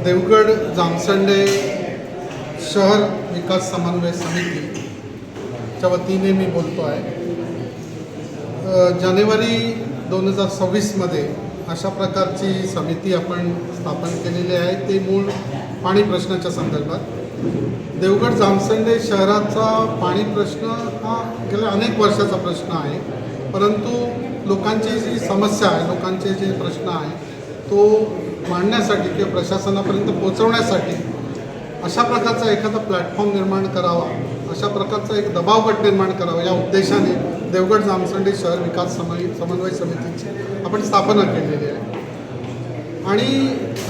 देवगड जामसंडे शहर विकास समन्वय समितीच्या वतीने मी बोलतो आहे। जानेवारी 2026मध्ये अशा प्रकारची समिती आपण स्थापन केलेली आहे। ते मूळ पाणी प्रश्नाच्या संदर्भात देवगड जामसंडे शहराचा पाणी प्रश्न हा गेल्या अनेक वर्षाचा प्रश्न आहे, परंतु लोकांची जी समस्या आहे, लोकांचे जे प्रश्न आहे तो मांडण्यासाठी किंवा प्रशासनापर्यंत पोहोचवण्यासाठी अशा प्रकारचा एखादा प्लॅटफॉर्म निर्माण करावा, अशा प्रकारचा एक दबाव गट निर्माण करावा या उद्देशाने देवगड जामसंडे शहर विकास समन्वय समितीची आपण स्थापना केलेली आहे। आणि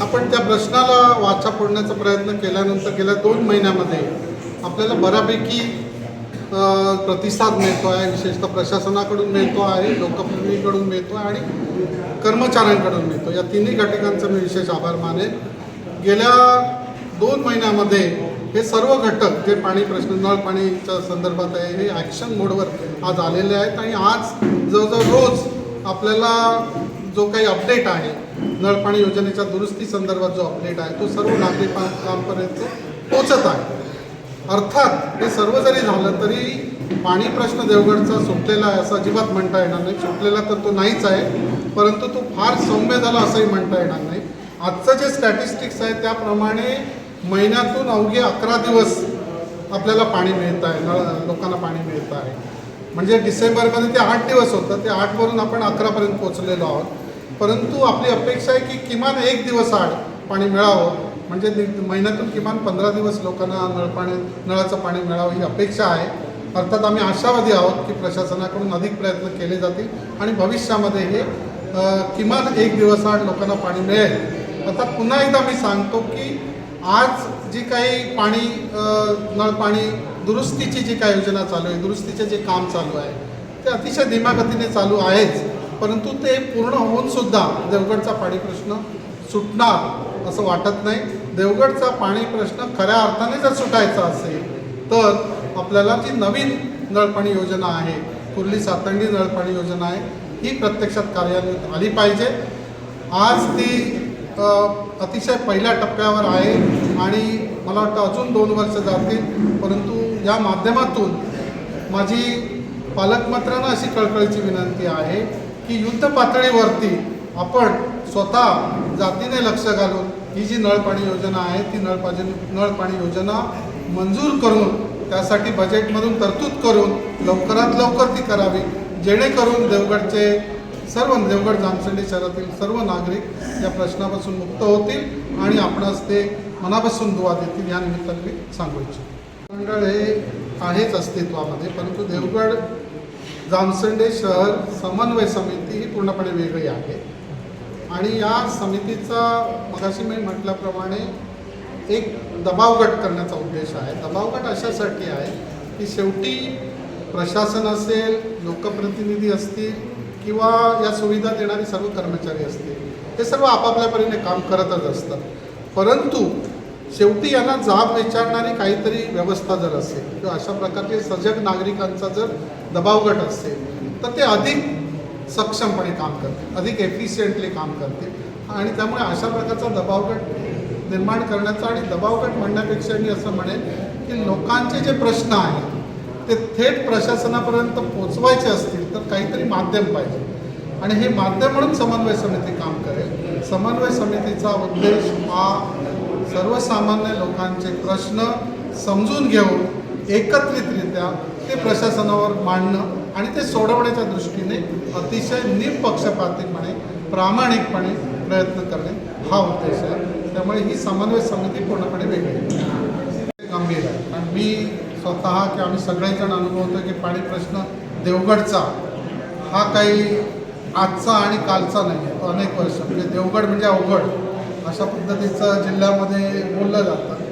आपण त्या प्रश्नाला वाचा फोडण्याचा प्रयत्न केल्यानंतर गेल्या 2 महिन्यामध्ये आपल्याला बऱ्यापैकी प्रतिसाद मिळतो आहे, विशेषतः प्रशासनाकडून मिळतो आहे, लोकप्रतिनिधींकडून मिळतो आहे आणि कर्मचाऱ्यांकडून मिळतो। या तिन्ही घटकांचा मी विशेष आभार मानेन। गेल्या 2 महिन्यामध्ये हे सर्व घटक जे पाणी प्रश्न नळ पाणीच्या संदर्भात आहे हे ॲक्शन मोडवर आज आलेले आहेत आणि आज जवळजवळ रोज आपल्याला जो काही अपडेट आहे, नळ पाणी योजनेच्या दुरुस्ती संदर्भात जो अपडेट आहे तो सर्व नागरिकांपर्यंत पोचत आहे। अर्थात हे सर्व जरी झालं तरी पाणी प्रश्न देवगडचा सुटलेला आहे असं अजिबात म्हणता येणार नाही। सुटलेला तर तो नाहीच आहे, परंतु तो फार सौम्य झाला असंही म्हणता येणार नाही। आजचं जे स्टॅटिस्टिक्स आहे त्याप्रमाणे महिन्यातून अवघे 11 दिवस आपल्याला पाणी मिळत आहे, लोकांना पाणी मिळत आहे। म्हणजे डिसेंबरमध्ये ते 8 दिवस होतं, ते 8वरून आपण 11पर्यंत पोहोचलेलो आहोत। परंतु आपली अपेक्षा आहे की किमान 1 दिवस आड पाणी मिळावं, म्हणजे महिन्यातून किमान 15 दिवस लोकांना नळाचं पाणी मिळावं ही अपेक्षा आहे। अर्थात आम्ही आशावादी आहोत की प्रशासनाकडून अधिक प्रयत्न केले जातील आणि भविष्यामध्ये हे किमान 1 दिवस आड लोकांना पाणी मिळेल। आता पुन्हा एकदा मी सांगतो की आज जी काही पाणी नळ पाणी दुरुस्तीची जी काही योजना चालू आहे, दुरुस्तीचे जे काम चालू आहे ते अतिशय धीम्यागतीने चालू आहेच, परंतु ते पूर्ण होऊनसुद्धा देवगडचा पाणी प्रश्न सुटणार असं वाटत नाही। देवगडचा पाणी प्रश्न खऱ्या अर्थाने जर सुटायचा असेल तर आपल्याला जी नवीन नळपाणी योजना आहे, कुर्ली सातंडी नळपाणी योजना आहे, ही प्रत्यक्षात कार्यान्वित आली पाहिजे। आज ती अतिशय पहिल्या टप्प्यावर आहे आणि मला वाटतं अजून 2 वर्ष जातील, परंतु या माध्यमातून माझी पालकमंत्र्यांना अशी कळकळीची विनंती आहे की युद्ध पातळीवरती आपण स्वतः जातीने लक्ष घालून ही जी नळपाणी योजना आहे ती नळपाणी योजना मंजूर करून त्यासाठी बजेटमधून तरतूद करून लवकरात लवकर ती करावी, जेणेकरून देवगड जामसंडे शहरातील सर्व नागरिक या प्रश्नापासून मुक्त होतील आणि आपणास ते मनापासून दुवा देतील या निमित्ताने मी सांगू इच्छितो। मंडळ हे आहेच अस्तित्वामध्ये, परंतु देवगड जामसंडे शहर समन्वय समिती ही पूर्णपणे वेगळी आहे आणि या समितीचा मगाशी मी म्हटल्याप्रमाणे एक दबावगट करण्याचा उद्देश आहे। दबावगट अशासाठी आहे की शेवटी प्रशासन असेल, लोकप्रतिनिधी असतील किंवा या सुविधा देणारे सर्व कर्मचारी असतील, हे सर्व आपापल्या परीने काम करतच असतात, परंतु शेवटी यांना जाब विचारणारी काहीतरी व्यवस्था जर असेल किंवा अशा प्रकारचे सजग नागरिकांचा जर दबावगट असेल तर ते अधिक सक्षमपणे काम करतील, अधिक एफिशियंटली काम करतील आणि त्यामुळे अशा प्रकारचा दबावगट निर्माण करण्याचा आणि दबावगट म्हणण्यापेक्षा मी असं म्हणेन की लोकांचे जे प्रश्न आहेत ते थेट प्रशासनापर्यंत पोचवायचे असतील तर काहीतरी माध्यम पाहिजे आणि हे माध्यम म्हणून समन्वय समिती काम करेल। समन्वय समितीचा उद्देश हा सर्वसामान्य लोकांचे प्रश्न समजून घेऊन एकत्रितरित्या ते प्रशासनावर मांडणं आणि ते सोडवण्याच्या दृष्टीने अतिशय निपक्षपातीपणे प्रामाणिकपणे प्रयत्न करणे हा उद्देश आहे। त्यामुळे ही समन्वय समिती पूर्णपणे वेगळी गंभीर आहे आणि मी स्वतः की आम्ही सगळेजण अनुभवतो की पाणी प्रश्न देवगडचा हा काही आजचा आणि कालचा नाही आहे, तो अनेक वर्ष म्हणजे देवगड म्हणजे अवघड अशा पद्धतीचं जिल्ह्यामध्ये बोललं जातं।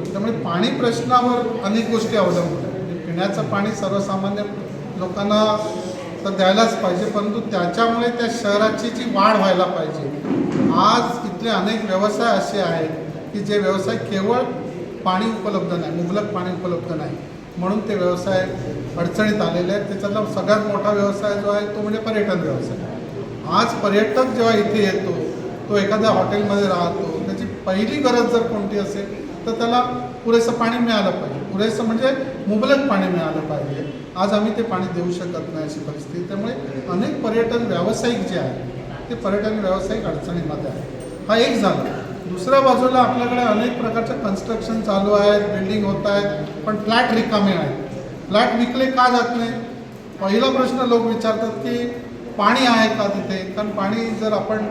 त्यामुळे पाणी प्रश्नावर अनेक गोष्टी अवलंबून आहेत। म्हणजे पिण्याचं पाणी सर्वसामान्य लोकांना तर द्यायलाच पाहिजे, परंतु त्याच्यामुळे त्या शहराची जी वाढ व्हायला पाहिजे। आज इथले अनेक व्यवसाय असे आहेत की जे व्यवसाय केवळ पाणी उपलब्ध नाही, मुबलक पाणी उपलब्ध नाही म्हणून ते व्यवसाय अडचणीत आलेले आहेत। त्याच्यातला सगळ्यात मोठा व्यवसाय जो आहे तो म्हणजे पर्यटन व्यवसाय। आज पर्यटक जेव्हा इथे येतो तो एखाद्या हॉटेलमध्ये राहतो, त्याची पहिली गरज जर कोणती असेल तर त्याला पुरेसं पाणी मिळालं पाहिजे. पुरेसं म्हणजे मुबलक पाणी मिळालं पाहिजे. आज आम्ही ते पाणी देऊ शकत नाही अशी परिस्थिती. त्यामुळे अनेक पर्यटन व्यावसायिक जे आहेत ते पर्यटन व्यावसायिक अडचणीमध्ये आहे. हा एक झाला. दुसऱ्या बाजूला आपल्याकडे अनेक प्रकारचे कन्स्ट्रक्शन चालू आहेत, बिल्डिंग होत आहेत, पण फ्लॅट रिकामे आहेत. फ्लॅट विकले का जात नाही? पहिला प्रश्न लोक विचारतात की पाणी आहे का तिथे? कारण पाणी जर आपण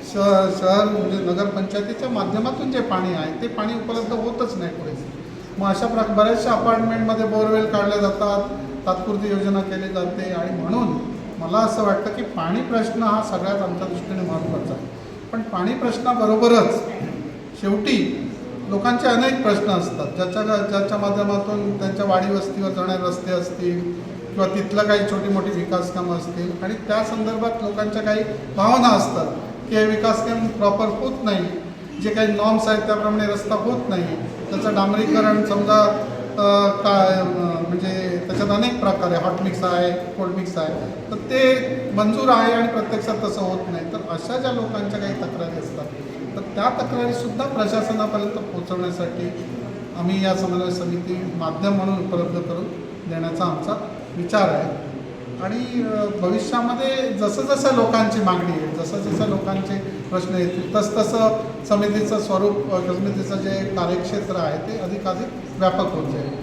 शहर म्हणजे नगरपंचायतीच्या माध्यमातून जे पाणी आहे ते पाणी उपलब्ध होतच नाही पुरेसे. मग अशा बऱ्याचशा अपार्टमेंटमध्ये बोरवेल काढले जातात, तात्पुरती योजना केली जाते. आणि म्हणून मला असं वाटतं की पाणी प्रश्न हा सगळ्यात आमच्या दृष्टीने महत्त्वाचा आहे. पण पाणी प्रश्नाबरोबरच शेवटी लोकांचे अनेक प्रश्न असतात ज्याच्या माध्यमातून त्यांच्या वाडी वस्तीवर जाणारे रस्ते असतील किंवा तिथलं काही छोटी मोठी विकास कामं असतील आणि त्या संदर्भात लोकांच्या काही भावना असतात की हे विकास काम प्रॉपर होत नाही, जे काही नॉर्म्स आहेत त्याप्रमाणे रस्ता होत नाही, त्याचं डांबरीकरण समजा काय म्हणजे त्याच्यात अनेक प्रकार आहे, हॉट मिक्स आहे, कोल्ड मिक्स आहे, तर ते मंजूर आहे आणि प्रत्यक्षात तसं होत नाही. तर अशा ज्या लोकांच्या काही तक्रारी असतात तर त्या तक्रारीसुद्धा प्रशासनापर्यंत पोहोचवण्यासाठी आम्ही या समन्वय समिती माध्यम म्हणून उपलब्ध करून देण्याचा आमचा विचार आहे. आणि भविष्यामध्ये जसं जसं लोकांची मागणी आहे, जसं जसं लोकांचे प्रश्न येतील तसं समितीचं स्वरूप, समितीचं जे कार्यक्षेत्र आहे ते अधिकाधिक व्यापक होत जाईल.